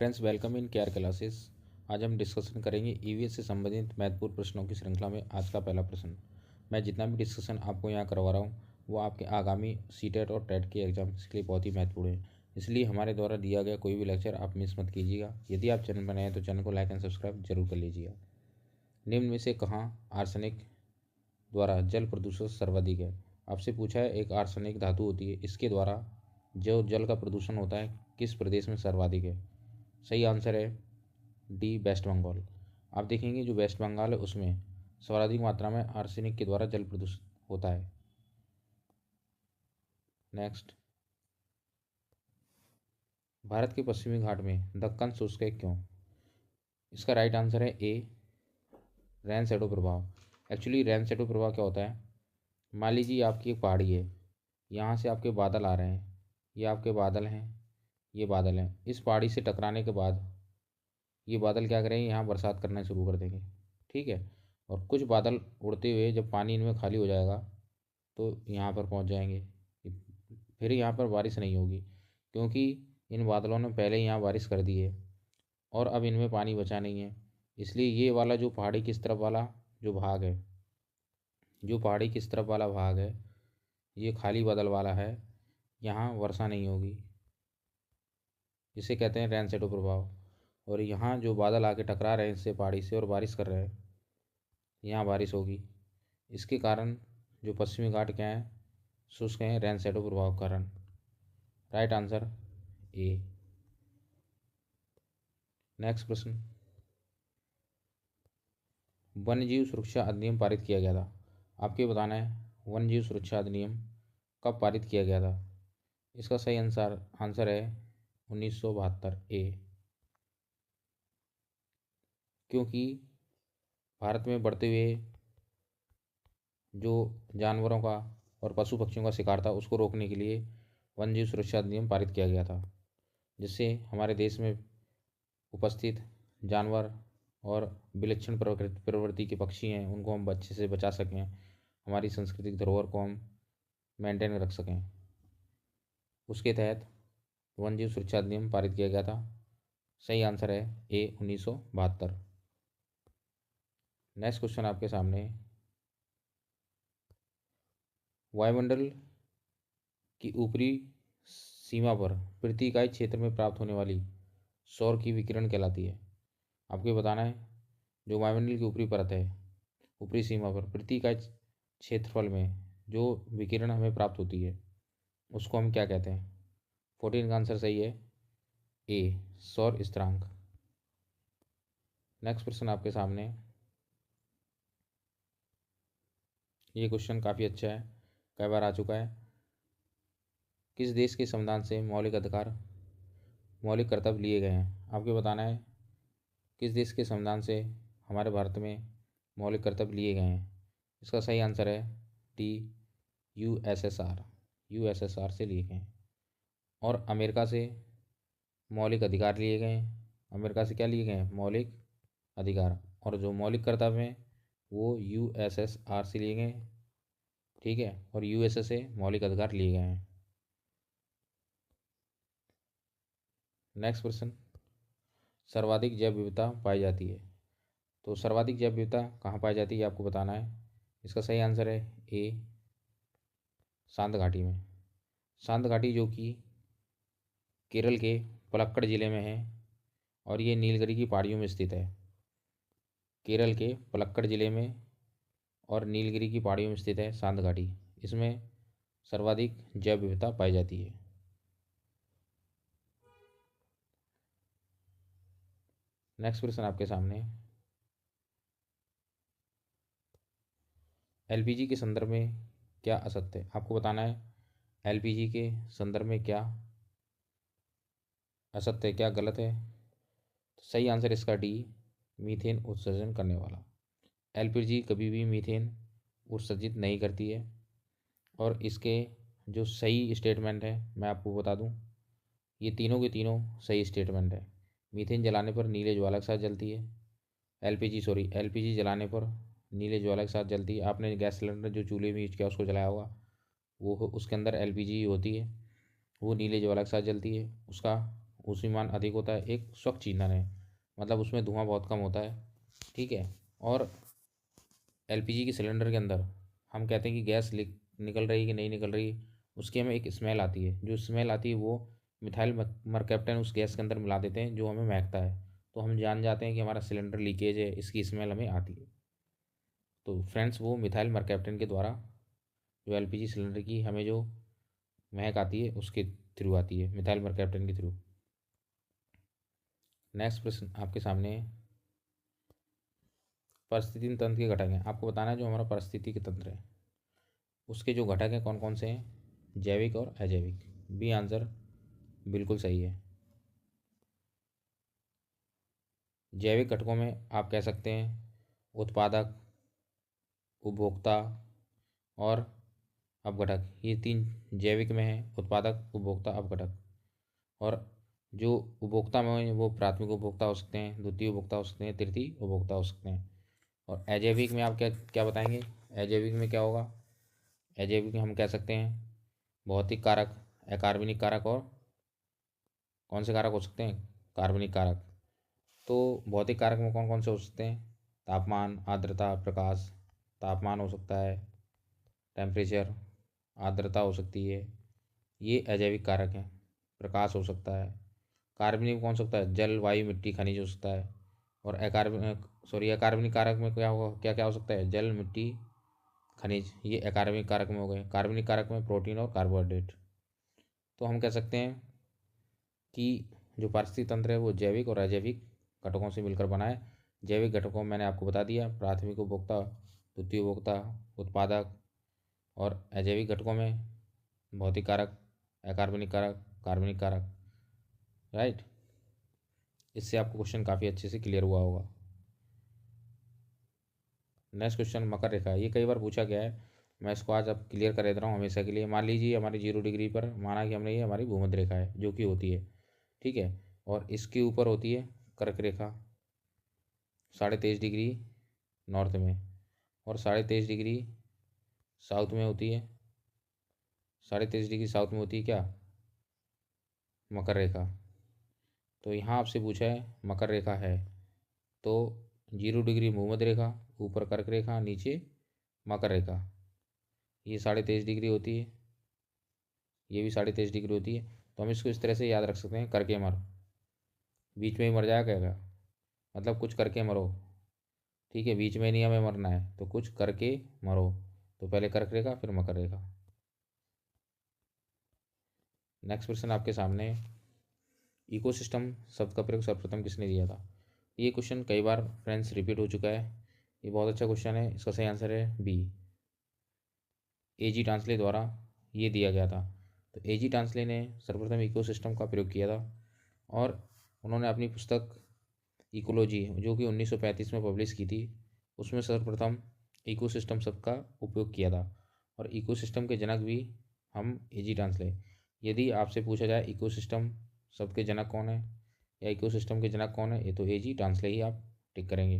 Friends, welcome in care classes. आज हम discussion करेंगे ईवीएस से संबंधित महत्वपूर्ण प्रश्नों की श्रृंखला में आज का पहला प्रश्न। मैं जितना भी डिस्कशन आपको यहाँ करवा रहा हूँ वो आपके आगामी सीटेट और टेट के एग्जाम्स के लिए बहुत ही महत्वपूर्ण है, इसलिए हमारे द्वारा दिया गया कोई भी लेक्चर आप मिस मत कीजिएगा। यदि आप चैनल पर नए हैं तो चैनल को लाइक एंड सब्सक्राइब जरूर कर लीजिएगा। निम्न में से कहाँ आर्सेनिक द्वारा जल प्रदूषण सर्वाधिक है? आपसे पूछा है, एक आर्सेनिक धातु होती है, इसके द्वारा जो जल का प्रदूषण होता है किस प्रदेश में सर्वाधिक है? सही आंसर है डी, वेस्ट बंगाल। आप देखेंगे जो वेस्ट बंगाल है उसमें सर्वाधिक मात्रा में आर्सेनिक के द्वारा जल प्रदूषण होता है। नेक्स्ट, भारत के पश्चिमी घाट में दक्कन शुष्क है क्यों? इसका राइट आंसर है ए, रेन शैडो प्रभाव। एक्चुअली रेन शैडो प्रभाव क्या होता है? मान लीजिए आपकी एक पहाड़ी है, यहाँ से आपके बादल आ रहे हैं, ये आपके बादल हैं, ये बादल हैं। इस पहाड़ी से टकराने के बाद ये बादल क्या करेंगे, यहाँ बरसात करना शुरू कर देंगे, ठीक है। और कुछ बादल उड़ते हुए जब पानी इनमें खाली हो जाएगा तो यहाँ पर पहुँच जाएंगे। फिर यहाँ पर बारिश नहीं होगी क्योंकि इन बादलों ने पहले ही यहाँ बारिश कर दी है और अब इनमें पानी बचा नहीं है। इसलिए ये वाला जो पहाड़ी किस तरफ वाला जो भाग है, जो पहाड़ी किस तरफ वाला भाग है, ये खाली बादल वाला है, यहाँ वर्षा नहीं होगी। इसे कहते हैं रेन शैडो प्रभाव। और यहाँ जो बादल आके टकरा रहे हैं इससे पहाड़ी से और बारिश कर रहे हैं, यहाँ बारिश होगी। इसके कारण जो पश्चिमी घाट क्या है, शुष्क हैं, रेन शैडो प्रभाव के कारण। Right answer A. नेक्स्ट प्रश्न, वन्यजीव सुरक्षा अधिनियम पारित किया गया था? आपके बताना है वन्यजीव सुरक्षा अधिनियम कब पारित किया गया था? इसका सही आंसर है 1972 ए। क्योंकि भारत में बढ़ते हुए जो जानवरों का और पशु पक्षियों का शिकार था उसको रोकने के लिए वन्यजीव सुरक्षा अधिनियम पारित किया गया था, जिससे हमारे देश में उपस्थित जानवर और विलक्षण प्रवृत्ति के पक्षी हैं उनको हम अच्छे से बचा सकें, हमारी सांस्कृतिक धरोहर को हम मेंटेन रख सकें। उसके तहत वन्यजीव सुरक्षा अधिनियम पारित किया गया था। सही आंसर है ए, 1972। नेक्स्ट क्वेश्चन आपके सामने, वायुमंडल की ऊपरी सीमा पर प्रति इकाई क्षेत्र में प्राप्त होने वाली सौर की विकिरण कहलाती है? आपको बताना है जो वायुमंडल की ऊपरी परत है, ऊपरी सीमा पर प्रति इकाई क्षेत्रफल में जो विकिरण हमें प्राप्त होती है उसको हम क्या कहते हैं? 14 का आंसर सही है ए, सौर स्थिरांक। नेक्स्ट प्रश्न आपके सामने, ये क्वेश्चन काफ़ी अच्छा है, कई बार आ चुका है। किस देश के संविधान से मौलिक मौलिक कर्तव्य लिए गए हैं? आपको बताना है किस देश के संविधान से हमारे भारत में मौलिक कर्तव्य लिए गए हैं? इसका सही आंसर है डी, यूएसएसआर। यूएसएसआर से लिए गए हैं। और अमेरिका से मौलिक अधिकार लिए गए हैं। अमेरिका से क्या लिए गए हैं? मौलिक अधिकार। और जो मौलिक कर्तव्य हैं वो यूएसएसआर से लिए गए हैं, ठीक है। और यूएसए से मौलिक अधिकार लिए गए हैं। नेक्स्ट प्रश्न, सर्वाधिक जैव विविधता पाई जाती है? तो सर्वाधिक जैव विविधता कहाँ पाई जाती है आपको बताना है। इसका सही आंसर है ए, शांत घाटी में। शांत घाटी जो कि केरल के पलक्कड़ ज़िले में है और ये नीलगिरी की पहाड़ियों में स्थित है। केरल के पलक्कड़ ज़िले में और नीलगिरी की पहाड़ियों में स्थित है शांत घाटी। इसमें सर्वाधिक जैव विविधता पाई जाती है। नेक्स्ट प्रश्न आपके सामने, एलपीजी के संदर्भ में क्या असत्य है? आपको बताना है एलपीजी के संदर्भ में क्या असत्य है, क्या गलत है। तो सही आंसर इसका डी, मीथेन उत्सर्जन करने वाला। एलपीजी कभी भी मीथेन उत्सर्जित नहीं करती है। और इसके जो सही स्टेटमेंट है मैं आपको बता दूं, ये तीनों के तीनों सही स्टेटमेंट है। मीथेन जलाने पर नीले ज्वाला के साथ जलती है। एलपीजी जलाने पर नीले ज्वाला के साथ जलती है। आपने गैस सिलेंडर जो चूल्हे में यूज किया उसको जलाया होगा, वो उसके अंदर एलपीजी होती है, वो नीले ज्वाला के साथ जलती है। उसका ऊष्मीमान अधिक होता है, एक स्वच्छ ईंधन है, मतलब उसमें धुआं बहुत कम होता है, ठीक है। और एलपीजी के सिलेंडर के अंदर हम कहते हैं कि गैस निकल रही है कि नहीं निकल रही, उसकी हमें एक स्मेल आती है, जो स्मेल आती है वो मिथाइल मरकैप्टन उस गैस के अंदर मिला देते हैं, जो हमें महकता है, तो हम जान जाते हैं कि हमारा सिलेंडर लीकेज है, इसकी स्मेल हमें आती है। तो फ्रेंड्स वो मिथाइल मरकैप्टन के द्वारा जो एलपीजी सिलेंडर की हमें जो महक आती है उसके थ्रू आती है, मिथाइल मरकैप्टन के थ्रू। नेक्स्ट प्रश्न आपके सामने है, परिस्थिति तंत्र के घटक हैं। आपको बताना है जो हमारा परिस्थिति के तंत्र है उसके जो घटक हैं कौन कौन से हैं, जैविक और अजैविक। बी आंसर बिल्कुल सही है। जैविक घटकों में आप कह सकते हैं उत्पादक, उपभोक्ता और अपघटक, ये तीन जैविक में हैं, उत्पादक, उपभोक्ता, अपघटक। और जो उपभोक्ता में हैं वो प्राथमिक उपभोक्ता हो सकते हैं, द्वितीय उपभोक्ता हो सकते हैं, तृतीय उपभोक्ता हो सकते हैं। और अजैविक में आप क्या क्या बताएंगे, अजैविक में क्या होगा, अजैविक में हम कह सकते हैं भौतिक कारक, अकार्बनिक कारक और कौन से कारक हो सकते हैं, कार्बनिक कारक। तो भौतिक कारक में कौन कौन से हो सकते हैं, तापमान, आर्द्रता, प्रकाश। तापमान हो सकता है, टेम्परेचर, आर्द्रता हो सकती है, ये अजैविक कारक हैं। प्रकाश हो सकता है। कार्बनिक कौन सकता है, जल, वायु, मिट्टी, खनिज हो सकता है। और अकार्बनिक कारक में क्या होगा, क्या क्या हो सकता है, जल, मिट्टी, खनिज, ये अकार्बनिक कारक में हो गए। कार्बनिक कारक में प्रोटीन और कार्बोहाइड्रेट। तो हम कह सकते हैं कि जो पारिस्थितिक तंत्र है वो जैविक और अजैविक घटकों से मिलकर बना है। जैविक घटकों मैंने आपको बता दिया, प्राथमिक उपभोक्ता, द्वितीय उपभोक्ता, उत्पादक। और अजैविक घटकों में भौतिक कारक, अकार्बनिक कारक, कार्बनिक कारक। राइट, इससे आपको क्वेश्चन काफ़ी अच्छे से क्लियर हुआ होगा। नेक्स्ट क्वेश्चन मकर रेखा, ये कई बार पूछा गया है, मैं इसको आज अब क्लियर कर देता हूँ हमेशा के लिए। मान लीजिए हमारी 0 डिग्री पर माना कि हमने ये हमारी भूमध्य रेखा है जो कि होती है, ठीक है। और इसके ऊपर होती है कर्क रेखा 23.5 डिग्री नॉर्थ में, और 23.5 डिग्री साउथ में होती है, 23.5 डिग्री साउथ में होती है क्या, मकर रेखा। तो यहाँ आपसे पूछा है मकर रेखा है, तो 0 डिग्री भूमध्य रेखा, ऊपर कर्क रेखा, नीचे मकर रेखा, ये 23.5 डिग्री होती है, ये भी 23.5 डिग्री होती है। तो हम इसको इस तरह से याद रख सकते हैं, करके मर, बीच में ही मर जाएगा क्या, मतलब कुछ करके मरो, ठीक है, बीच में नहीं हमें मरना है, तो कुछ करके मरो। तो पहले कर्क रेखा फिर मकर रेखा। नेक्स्ट क्वेश्चन आपके सामने, इकोसिस्टम शब्द का प्रयोग सर्वप्रथम किसने दिया था। ये क्वेश्चन कई बार फ्रेंड्स रिपीट हो चुका है, ये बहुत अच्छा क्वेश्चन है, इसका सही आंसर है बी, एजी टांसले द्वारा ये दिया गया था। तो एजी टांसले ने सर्वप्रथम इकोसिस्टम का प्रयोग किया था, और उन्होंने अपनी पुस्तक इकोलॉजी जो कि 1935 में पब्लिश की थी, उसमें सर्वप्रथम इकोसिस्टम शब्द का उपयोग किया था। और इकोसिस्टम के जनक भी हम एजी टांसले। यदि आपसे पूछा जाए इकोसिस्टम शब्द के जनक कौन है या इकोसिस्टम के जनक कौन है, ये तो एजी टांसले ही आप टिक करेंगे।